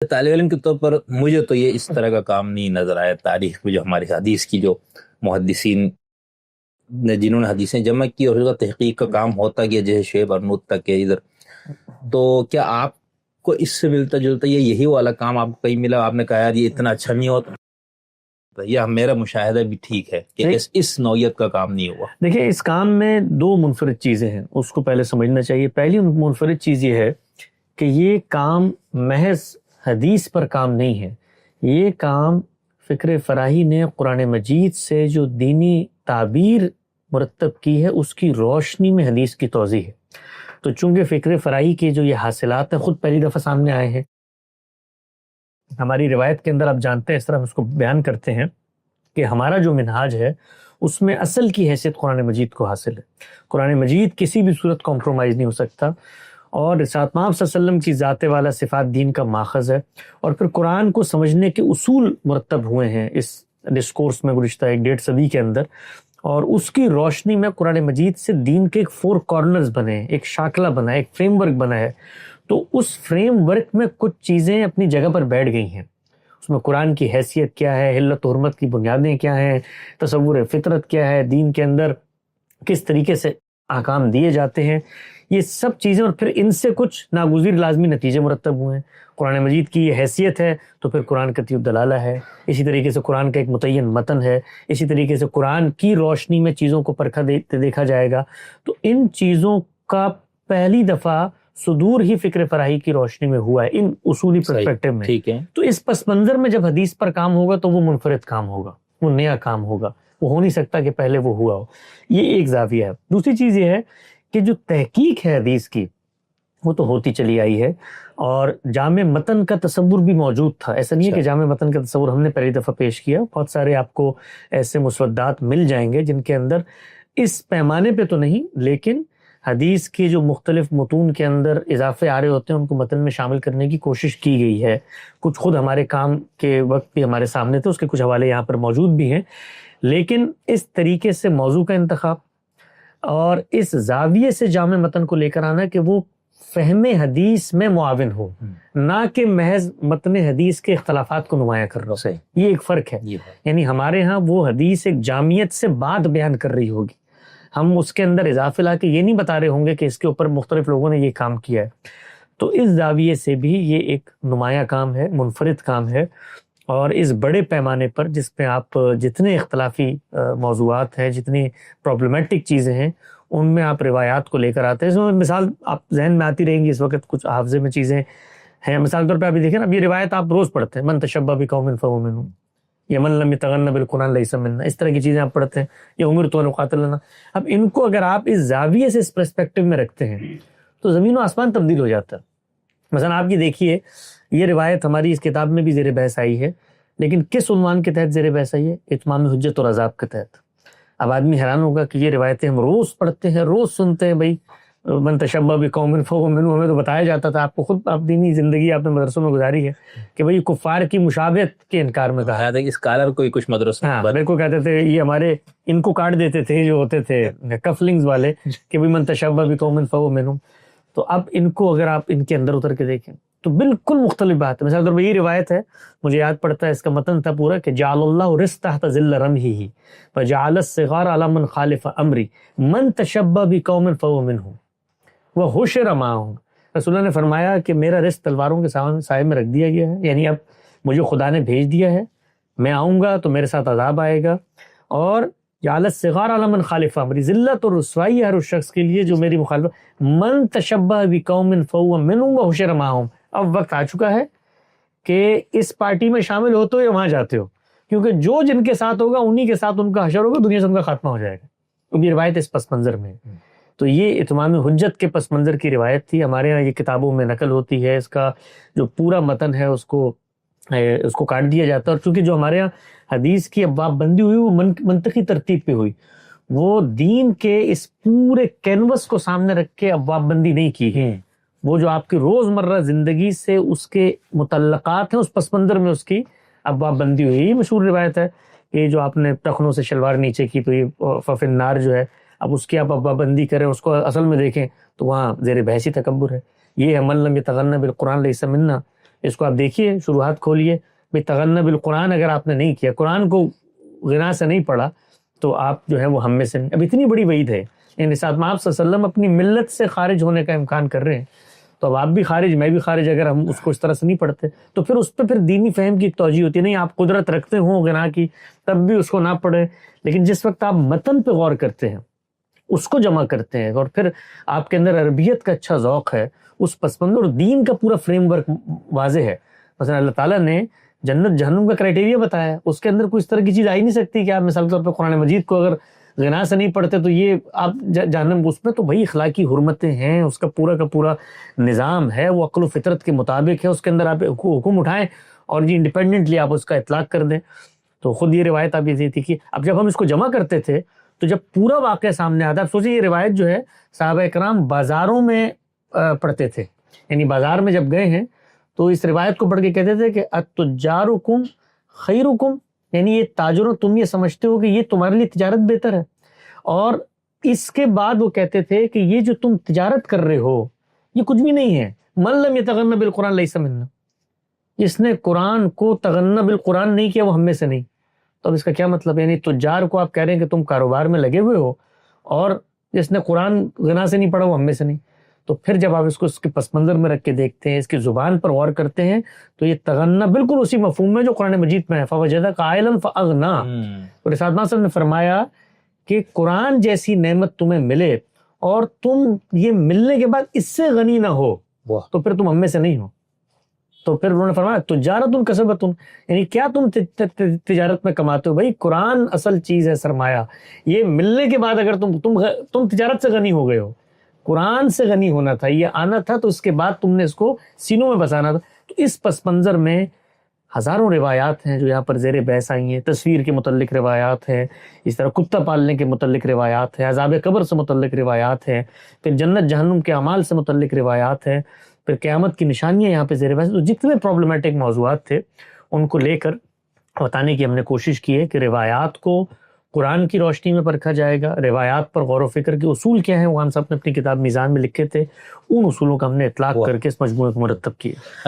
طالب علم کے طور پر مجھے تو یہ اس طرح کا کام نہیں نظر آیا تاریخ میں، جو ہماری حدیث کی جو محدثین نے جنہوں نے حدیثیں جمع کی اور اس کا تحقیق کا کام ہوتا گیا جیسے شعیب ارنوت تک ہے ادھر، تو کیا آپ کو اس سے ملتا جلتا یہ یہی والا کام آپ کو کہیں ملا؟ آپ نے کہا یار یہ اتنا اچھا نہیں ہوتا، یہ میرا مشاہدہ بھی ٹھیک ہے کہ اس نوعیت کا کام نہیں ہوا؟ دیکھیں اس کام میں دو منفرد چیزیں ہیں، اس کو پہلے سمجھنا چاہیے۔ پہلی منفرد چیز یہ ہے کہ یہ کام محض حدیث پر کام نہیں ہے، یہ کام فکر فراہی نے قرآن مجید سے جو دینی تعبیر مرتب کی ہے اس کی روشنی میں حدیث کی توضیح ہے۔ تو چونکہ فکر فراہی کے جو یہ حاصلات ہیں خود پہلی دفعہ سامنے آئے ہیں، ہماری روایت کے اندر آپ جانتے ہیں اس طرح ہم اس کو بیان کرتے ہیں کہ ہمارا جو منہاج ہے اس میں اصل کی حیثیت قرآن مجید کو حاصل ہے۔ قرآن مجید کسی بھی صورت کمپرومائز نہیں ہو سکتا، اور رسالت مآب صلی اللہ علیہ وسلم کی ذات والا صفات دین کا ماخذ ہے، اور پھر قرآن کو سمجھنے کے اصول مرتب ہوئے ہیں اس ڈسکورس میں گزشتہ 1.5 صدی کے اندر، اور اس کی روشنی میں قرآن مجید سے دین کے ایک 4 کارنرز بنے ہیں، ایک شاکلہ بنا ہے، ایک فریم ورک بنا ہے۔ تو اس فریم ورک میں کچھ چیزیں اپنی جگہ پر بیٹھ گئی ہیں۔ اس میں قرآن کی حیثیت کیا ہے، حلت و حرمت کی بنیادیں کیا ہیں، تصور فطرت کیا ہے، دین کے اندر کس طریقے سے احکام دیے جاتے ہیں، یہ سب چیزیں، اور پھر ان سے کچھ ناگزیر لازمی نتیجے مرتب ہوئے ہیں۔ قرآن مجید کی یہ حیثیت ہے تو پھر قرآن قطعی الدلالہ ہے، اسی طریقے سے قرآن کا ایک متعین متن ہے، اسی طریقے سے قرآن کی روشنی میں چیزوں کو پرکھا دیکھا جائے گا۔ تو ان چیزوں کا پہلی دفعہ صدور ہی فکر فراہی کی روشنی میں ہوا ہے، ان اصولی پرسپیکٹو میں۔ ٹھیک ہے، تو اس پس منظر میں جب حدیث پر کام ہوگا تو وہ منفرد کام ہوگا، وہ نیا کام ہوگا، وہ ہو نہیں سکتا کہ پہلے وہ ہوا ہو۔ یہ ایک زاویہ ہے۔ دوسری چیز یہ ہے کہ جو تحقیق ہے حدیث کی وہ تو ہوتی چلی آئی ہے، اور جامع متن کا تصور بھی موجود تھا۔ ایسا نہیں ہے کہ جامع متن کا تصور ہم نے پہلی دفعہ پیش کیا، بہت سارے آپ کو ایسے مسودات مل جائیں گے جن کے اندر اس پیمانے پہ تو نہیں، لیکن حدیث کے جو مختلف متون کے اندر اضافے آ رہے ہوتے ہیں ان کو متن میں شامل کرنے کی کوشش کی گئی ہے۔ کچھ خود ہمارے کام کے وقت بھی ہمارے سامنے تھے، اس کے کچھ حوالے یہاں پر موجود بھی ہیں، لیکن اس طریقے سے موضوع کا انتخاب اور اس زاویے سے جامع متن کو لے کر آنا کہ وہ فہم حدیث میں معاون ہو، نہ کہ محض متن حدیث کے اختلافات کو نمایاں کر رہا ہو، یہ ایک فرق ہے۔ یعنی ہمارے ہاں وہ حدیث ایک جامعیت سے بات بیان کر رہی ہوگی، ہم اس کے اندر اضافے لا کے یہ نہیں بتا رہے ہوں گے کہ اس کے اوپر مختلف لوگوں نے یہ کام کیا ہے۔ تو اس زاویے سے بھی یہ ایک نمایاں کام ہے، منفرد کام ہے، اور اس بڑے پیمانے پر جس پہ آپ جتنے اختلافی موضوعات ہیں، جتنی پرابلمٹک چیزیں ہیں، ان میں آپ روایات کو لے کر آتے ہیں۔ اس میں مثال آپ ذہن میں آتی رہیں گی اس وقت، کچھ حافظے میں چیزیں ہیں۔ مثال طور پہ ابھی دیکھیں نا، اب یہ روایت آپ روز پڑھتے ہیں، من تشبہ بقوم فہو منہم، یا من لم یتغن بالقرآن لیس منا، اس طرح کی چیزیں آپ پڑھتے ہیں، یا امرت ان اقاتل۔ اب ان کو اگر آپ اس زاویے سے اس پرسپیکٹو میں رکھتے ہیں تو زمین و آسمان تبدیل ہو جاتا ہے۔ مثلا آپ کی دیکھیے، یہ روایت ہماری اس کتاب میں بھی زیر بحث آئی ہے، لیکن کس عنوان کے تحت زیر بحث آئی ہے؟ اتمام حجت اور عذاب کے تحت۔ اب آدمی حیران ہوگا کہ یہ روایتیں ہم روز پڑھتے ہیں، روز سنتے ہیں، بھائی من تشبہ بقوم فہو منہم، ہمیں تو بتایا جاتا تھا، آپ کو خود آپ دینی زندگی آپ نے مدرسوں میں گزاری ہے کہ بھئی کفار کی مشابہت کے انکار میں کہا ہے۔ اسکالر کوئی کچھ مدرسہ بالکل کہتے تھے، یہ ہمارے ان کو کاٹ دیتے تھے جو ہوتے تھے کفلنگز والے کہ بھئی من تشبہ بقوم فہو منہم۔ تو اب ان کو اگر آپ ان کے اندر اتر کے دیکھیں تو بالکل مختلف بات ہے۔ مثلا اگر یہ روایت ہے، مجھے یاد پڑتا ہے اس کا متن تھا پورا کہ جعل اللہ رزق تحت ظل رمحہ فجعل الصغار علی من خالف امری من تشبہ بقوم فہو منہم وحشر معہم۔ رسول اللہ نے فرمایا کہ میرا رزق تلواروں کے سائے میں رکھ دیا گیا ہے، یعنی اب مجھے خدا نے بھیج دیا ہے، میں آؤں گا تو میرے ساتھ عذاب آئے گا، اور جعل الصغار علی من خالف امری، ذلت اور رسوائی ہر اس شخص کے لیے جو میری مخالفت، من تشبہ بقوم فہو منہم وحشر معہم۔ اب وقت آ چکا ہے کہ اس پارٹی میں شامل ہوتے ہو یا وہاں جاتے ہو، کیونکہ جو جن کے ساتھ ہوگا انہی کے ساتھ ان کا حشر ہوگا، دنیا سے ان کا خاتمہ ہو جائے گا۔ یہ روایت اس پس منظر میں ہے۔ تو یہ اتمام حجت کے پس منظر کی روایت تھی، ہمارے ہاں یہ کتابوں میں نقل ہوتی ہے، اس کا جو پورا متن ہے اس کو کاٹ دیا جاتا ہے، اور چونکہ جو ہمارے ہاں حدیث کی ابواب بندی ہوئی وہ منطقی ترتیب پہ ہوئی، وہ دین کے اس پورے کینوس کو سامنے رکھ کے ابواب بندی نہیں کی ہے، وہ جو آپ کی روزمرہ زندگی سے اس کے متعلقات ہیں اس پس منظر میں اس کی ابواب بندی ہوئی۔ یہ مشہور روایت ہے کہ جو آپ نے ٹخنوں سے شلوار نیچے کی تو یہ فف النار جو ہے، اب اس کی آپ ابواب بندی کریں، اس کو اصل میں دیکھیں تو وہاں زیر بحثی تکبر ہے۔ یہ ہے من لم یتغن بالقرآن لیس منا، اس کو آپ دیکھیے، شروحات کھولیے بھائی، تغنّ بالقرآن اگر آپ نے نہیں کیا، قرآن کو غنا سے نہیں پڑھا، تو آپ جو ہے وہ ہم میں سے نہیں۔ اب اتنی بڑی وعید ہے، یعنی ساتھ میں آپ صلی اللہ علیہ وسلم اپنی ملت سے خارج ہونے کا امکان کر رہے ہیں، تو اب آپ بھی خارج، میں بھی خارج، اگر ہم اس کو اس طرح سے نہیں پڑھتے تو پھر اس پہ پھر دینی فہم کی ایک توجہ ہوتی ہے، نہیں آپ قدرت رکھتے ہوں غنا کی تب بھی اس کو نہ پڑھیں، لیکن جس وقت آپ متن پہ غور کرتے ہیں، اس کو جمع کرتے ہیں، اور پھر آپ کے اندر عربیت کا اچھا ذوق ہے، اس پس منظر اور دین کا پورا فریم ورک واضح ہے۔ مثلا اللہ تعالیٰ نے جنت جہنم کا کرائٹیریا بتایا ہے، اس کے اندر کوئی اس طرح کی چیز آئی نہیں سکتی کہ آپ مثال کے طور پہ قرآن مجید کو اگر غنا سے نہیں پڑھتے تو یہ آپ جہنم، اس میں تو بھائی اخلاقی حرمتیں ہیں، اس کا پورا نظام ہے، وہ عقل و فطرت کے مطابق ہے، اس کے اندر آپ حکم اٹھائیں اور یہ انڈیپینڈنٹلی آپ اس کا اطلاق کر دیں۔ تو خود یہ روایت آپ یہ تھی کہ اب جب ہم اس کو جمع کرتے تھے تو جب پورا واقعہ سامنے آتا، اب سوچیں یہ روایت جو ہے صحابہ اکرام بازاروں میں پڑھتے تھے، یعنی بازار میں جب گئے ہیں تو اس روایت کو پڑھ کے کہتے تھے کہ التجارکم خیرکم، یعنی یہ تاجروں تم یہ سمجھتے ہو کہ یہ تمہارے لیے تجارت بہتر ہے، اور اس کے بعد وہ کہتے تھے کہ یہ جو تم تجارت کر رہے ہو یہ کچھ بھی نہیں ہے، من لم یتغنى بالقرآن لیس منا، جس نے قرآن کو تغنى بالقرآن نہیں کیا وہ ہم میں سے نہیں۔ تو اب اس کا کیا مطلب ہے؟ یعنی تجار کو آپ کہہ رہے ہیں کہ تم کاروبار میں لگے ہوئے ہو، اور جس نے قرآن غنا سے نہیں پڑھا وہ ہم میں سے نہیں۔ تو پھر جب آپ اس کو اس کے پس منظر میں رکھ کے دیکھتے ہیں، اس کی زبان پر غور کرتے ہیں، تو یہ تغنّا بالکل اسی مفہوم میں جو قرآن مجید میں ہے، فَوَجَدَكَ عَائِلًا فَأَغْنَىٰ۔ اور رسالت اللہ صلی اللہ علیہ وسلم نے فرمایا کہ قرآن جیسی نعمت تمہیں ملے اور تم یہ ملنے کے بعد اس سے غنی نہ ہو تو پھر تم ہم میں سے نہیں ہو۔ تو پھر انہوں نے فرمایا تجارت کسبت، یعنی کیا تم تجارت میں کماتے ہو؟ بھائی قرآن اصل چیز ہے، سرمایہ، یہ ملنے کے بعد اگر تم تجارت سے غنی ہو گئے ہو، قرآن سے غنی ہونا تھا، یہ آنا تھا، تو اس کے بعد تم نے اس کو سینوں میں بسانا تھا۔ تو اس پس منظر میں ہزاروں روایات ہیں جو یہاں پر زیر بحث آئی ہیں، تصویر کے متعلق روایات ہیں، اس طرح کتا پالنے کے متعلق روایات ہیں، عذاب قبر سے متعلق روایات ہیں، پھر جنت جہنم کے اعمال سے متعلق روایات ہیں، پھر قیامت کی نشانیاں یہاں پہ زیر بحث۔ تو جتنے پرابلمٹک موضوعات تھے ان کو لے کر بتانے کی ہم نے کوشش کی ہے کہ روایات کو قرآن کی روشنی میں پرکھا جائے گا، روایات پر غور و فکر کے اصول کیا ہیں وہ ہم سب نے اپنی کتاب میزان میں لکھے تھے، ان اصولوں کا ہم نے اطلاق کر کے اس مجموعے کو مرتب کیا۔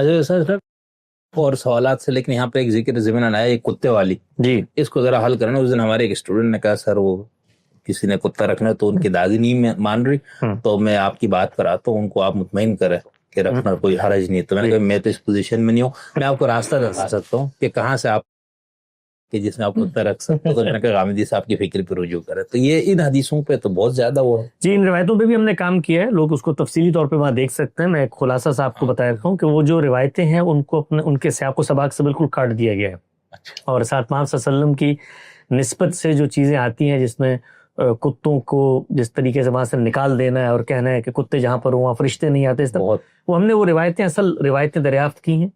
اور سوالات سے، لیکن یہاں پہ ایک ذکر ضمن آیا ایک کتے والی، جی اس کو ذرا حل کرنا۔ اس دن ہمارے ایک اسٹوڈنٹ نے کہا سر وہ کسی نے کتا رکھنا تو ان کی دادی نہیں مان رہی، تو میں آپ کی بات کراتا ہوں، ان کو آپ مطمئن کریں کہ رکھنا کوئی حرج نہیں۔ تو میں نے کہا میں تو اس پوزیشن میں نہیں ہوں، میں آپ کو راستہ بتا سکتا ہوں کہ کہاں سے آپ کہ جس میں آپ کتا رکھ سکتے، تو میں نے کہا غامدی صاحب کی فکر پہ رجوع کرے۔ تو یہ ان حدیثوں پہ تو بہت زیادہ وہ ہے جی، ان روایتوں پہ بھی ہم نے کام کیا ہے، لوگ اس کو تفصیلی طور پہ وہاں دیکھ سکتے ہیں۔ میں ایک خلاصہ صاحب کو بتا رہا ہوں کہ وہ جو روایتیں ہیں ان کو ان کے سیاق و سباق سے بالکل کاٹ دیا گیا ہے، اور ساتھ محمد صلی اللہ علیہ وسلم کی نسبت سے جو چیزیں آتی ہیں جس میں کتوں کو جس طریقے سے وہاں سے نکال دینا ہے اور کہنا ہے کہ کتے جہاں پر وہاں فرشتے نہیں آتے، اس طرح وہ ہم نے وہ روایتیں اصل روایتیں دریافت کی ہیں،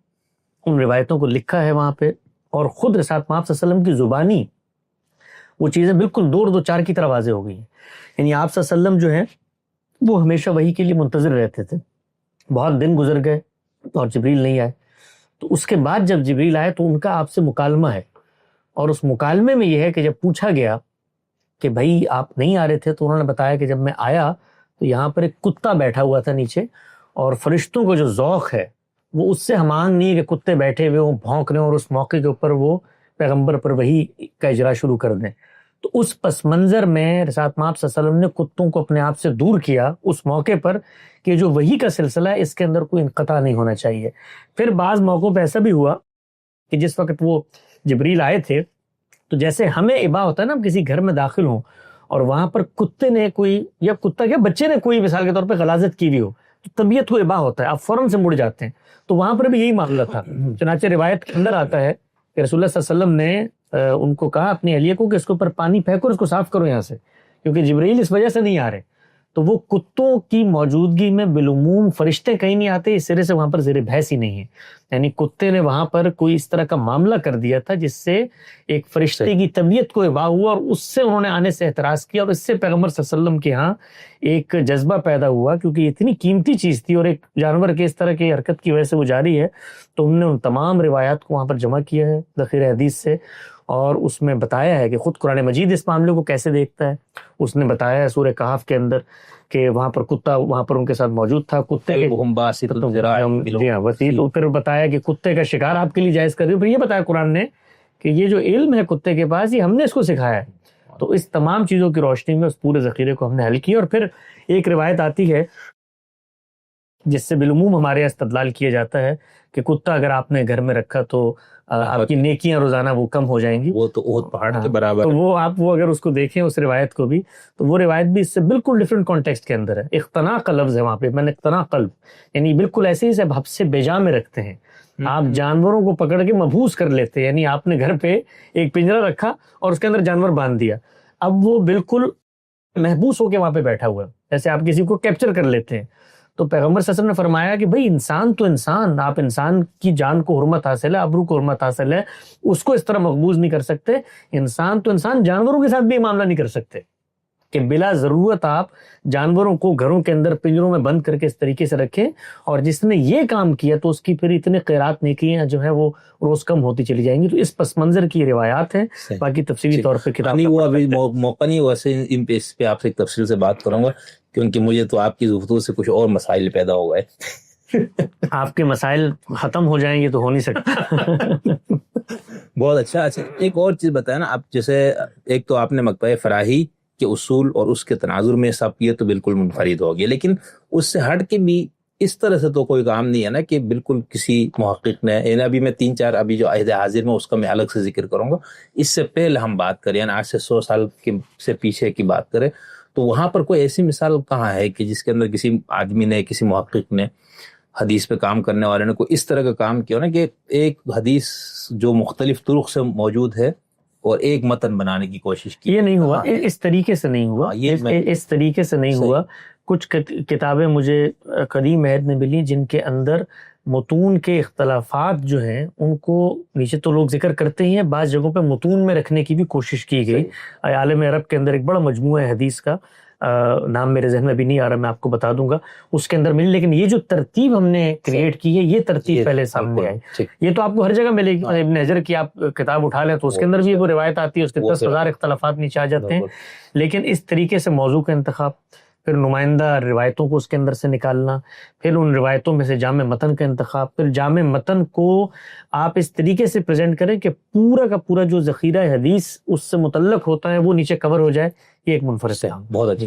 ان روایتوں کو لکھا ہے وہاں پہ، اور خود رسالت محمد صلی اللہ علیہ وسلم کی زبانی وہ چیزیں بالکل دو چار کی طرح واضح ہو گئی ہیں۔ یعنی آپ صلی اللہ علیہ وسلم جو ہے وہ ہمیشہ وحی کے لیے منتظر رہتے تھے، بہت دن گزر گئے اور جبریل نہیں آئے، تو اس کے بعد جب جبریل آئے تو ان کا آپ سے مکالمہ ہے، اور اس مکالمے میں یہ ہے کہ جب پوچھا گیا کہ بھائی آپ نہیں آ رہے تھے، تو انہوں نے بتایا کہ جب میں آیا تو یہاں پر ایک کتا بیٹھا ہوا تھا نیچے، اور فرشتوں کو جو ذوق ہے وہ اس سے ہم آہنگ نہیں ہے کہ کتے بیٹھے ہوئے ہوں بھونک رہے ہیں اور اس موقع کے اوپر وہ پیغمبر پر وحی کا اجرا شروع کر دیں۔ تو اس پس منظر میں رسالت محمد صلی اللہ علیہ وسلم نے کتوں کو اپنے آپ سے دور کیا اس موقع پر کہ جو وحی کا سلسلہ ہے اس کے اندر کوئی انقطاع نہیں ہونا چاہیے۔ پھر بعض موقعوں پہ ایسا بھی ہوا کہ جس وقت وہ جبریل آئے تھے تو جیسے ہمیں ابا ہوتا ہے نا، ہم کسی گھر میں داخل ہوں اور وہاں پر کتے نے کوئی، یا کتا کیا بچے نے کوئی مثال کے طور پہ غلاظت کی ہوئی ہو، تو طبیعت کو ابا ہوتا ہے، آپ فوراً سے مڑ جاتے ہیں۔ تو وہاں پر بھی یہی معاملہ تھا، چنانچہ روایت کے اندر آتا ہے کہ رسول اللہ صلی اللہ علیہ وسلم نے ان کو کہا اپنی اہلیہ کو کہ اس کے اوپر پانی پھینکو اور اس کو صاف کرو یہاں سے، کیونکہ جبرائیل اس وجہ سے نہیں آ رہے۔ تو وہ کتوں کی موجودگی میں بالعموم فرشتے کہیں نہیں آتے، اس سرے سے وہاں پر زیر بحث ہی نہیں ہے، یعنی کتے نے وہاں پر کوئی اس طرح کا معاملہ کر دیا تھا جس سے ایک فرشتے کی طبیعت کو ابا ہوا، اور اس سے انہوں نے آنے سے اعتراض کیا، اور اس سے پیغمبر صلی اللہ علیہ وسلم کے ہاں ایک جذبہ پیدا ہوا، کیونکہ یہ اتنی قیمتی چیز تھی اور ایک جانور کے اس طرح کی حرکت کی وجہ سے وہ جاری ہے۔ تو ہم نے ان تمام روایات کو وہاں پر جمع کیا ہے ذخیرہ حدیث سے، اور اس میں بتایا ہے کہ خود قرآن مجید اس معاملے کو کیسے دیکھتا ہے. اس نے بتایا ہے سورہ کہف کے اندر کہ وہاں پر کتا وہاں پر ان کے ساتھ موجود تھا, کتے کے جی ہاں وسیع. تو پھر بتایا کہ کتے کا شکار آپ کے لیے جائز کر دیا. پھر یہ بتایا قرآن نے کہ یہ جو علم ہے کتے کے پاس, یہ ہم نے اس کو سکھایا ہے. تو اس تمام چیزوں کی روشنی میں اس پورے ذخیرے کو ہم نے حل کیا. اور پھر ایک روایت آتی ہے جس سے بالعموم ہمارے یہاں استدلال کیا جاتا ہے کہ کتا اگر آپ نے گھر میں رکھا تو آپ کی نیکیاں روزانہ وہ کم ہو جائیں گی. وہ تو احد پہاڑ کے برابر. تو وہ آپ وہ اگر اس کو دیکھیں اس روایت کو بھی, تو وہ روایت بھی اس سے بالکل ڈفرینٹ کانٹیکسٹ کے اندر ہے. اقتناء کا لفظ ہے وہاں پہ, من اقتناء قلب, یعنی بالکل ایسے ہی حب سے بیجا میں رکھتے ہیں. آپ جانوروں کو پکڑ کے محبوس کر لیتے ہیں, یعنی آپ نے گھر پہ ایک پنجرا رکھا اور اس کے اندر جانور باندھ دیا, اب وہ بالکل محبوس ہو کے وہاں پہ بیٹھا ہوا ہے, جیسے آپ کسی کو کیپچر کر لیتے ہیں. تو پیغمبر صلی اللہ علیہ وسلم نے فرمایا کہ بھئی انسان تو انسان, آپ انسان کی جان کو حرمت حاصل ہے, ابرو کو حرمت حاصل ہے, اس کو اس طرح مقبوض نہیں کر سکتے. انسان تو انسان, جانوروں کے ساتھ بھی معاملہ نہیں کر سکتے کہ بلا ضرورت آپ جانوروں کو گھروں کے اندر پنجروں میں بند کر کے اس طریقے سے رکھیں. اور جس نے یہ کام کیا تو اس کی پھر اتنے خیرات نیکیاں جو ہیں وہ روز کم ہوتی چلی جائیں گی. تو اس پس منظر کی روایات ہیں, باقی تفصیلی طور پہ کتاب نہیں, وہ ابھی موقع نہیں, ویسے اس پہ آپ سے ایک تفصیل سے بات کروں گا کیونکہ مجھے تو آپ کی گفتگو سے کچھ اور مسائل پیدا ہو گئے. آپ کے مسائل ختم ہو جائیں گے تو ہو نہیں سکتا. بہت اچھا. ایک اور چیز بتائیں نا آپ, جیسے ایک تو آپ نے مکتبہ فراہی کے اصول اور اس کے تناظر میں سب یہ تو بالکل منفرد ہو گیا, لیکن اس سے ہٹ کے بھی اس طرح سے تو کوئی کام نہیں ہے نا کہ بالکل کسی محقق نے, یعنی ابھی میں 3-4 ابھی جو عہد حاضر میں اس کا میں الگ سے ذکر کروں گا. اس سے پہلے ہم بات کریں, یعنی آج سے 100 سال سے پیچھے کی بات کریں, تو وہاں پر کوئی ایسی مثال کہاں ہے کہ جس کے اندر کسی آدمی نے, کسی محقق نے, حدیث پہ کام کرنے والے نے کوئی اس طرح کا کام کیا نا کہ ایک حدیث جو مختلف طرق سے موجود ہے اور ایک متن بنانے کی کوشش کی. یہ نہیں ہوا, اس طریقے سے نہیں ہوا, اس طریقے سے نہیں ہوا. کچھ کتابیں مجھے قدیم عہد میں ملی جن کے اندر متون کے اختلافات جو ہیں ان کو نیچے تو لوگ ذکر کرتے ہی ہیں, بعض جگہوں پہ متون میں رکھنے کی بھی کوشش کی گئی. عالم عرب کے اندر ایک بڑا مجموعہ ہے حدیث کا, نام میرے ذہن میں بھی نہیں آ رہا, میں آپ کو بتا دوں گا, اس کے اندر ملی. لیکن یہ جو ترتیب ہم نے کریٹ کی ہے, یہ ترتیب پہلے سامنے آئی. یہ تو آپ کو ہر جگہ ملے گی. ابن حجر کی آپ کتاب اٹھا لیں تو اس کے اندر بھی وہ روایت آتی ہے, اس کے 10,000 اختلافات نیچے آ جاتے ہیں. لیکن اس طریقے سے موضوع کا انتخاب, پھر نمائندہ روایتوں کو اس کے اندر سے نکالنا, پھر ان روایتوں میں سے جامع متن کا انتخاب, پھر جامع متن کو آپ اس طریقے سے پریزنٹ کریں کہ پورا کا پورا جو ذخیرہ حدیث اس سے متعلق ہوتا ہے وہ نیچے کور ہو جائے, یہ ایک منفرد ہے. بہت اچھی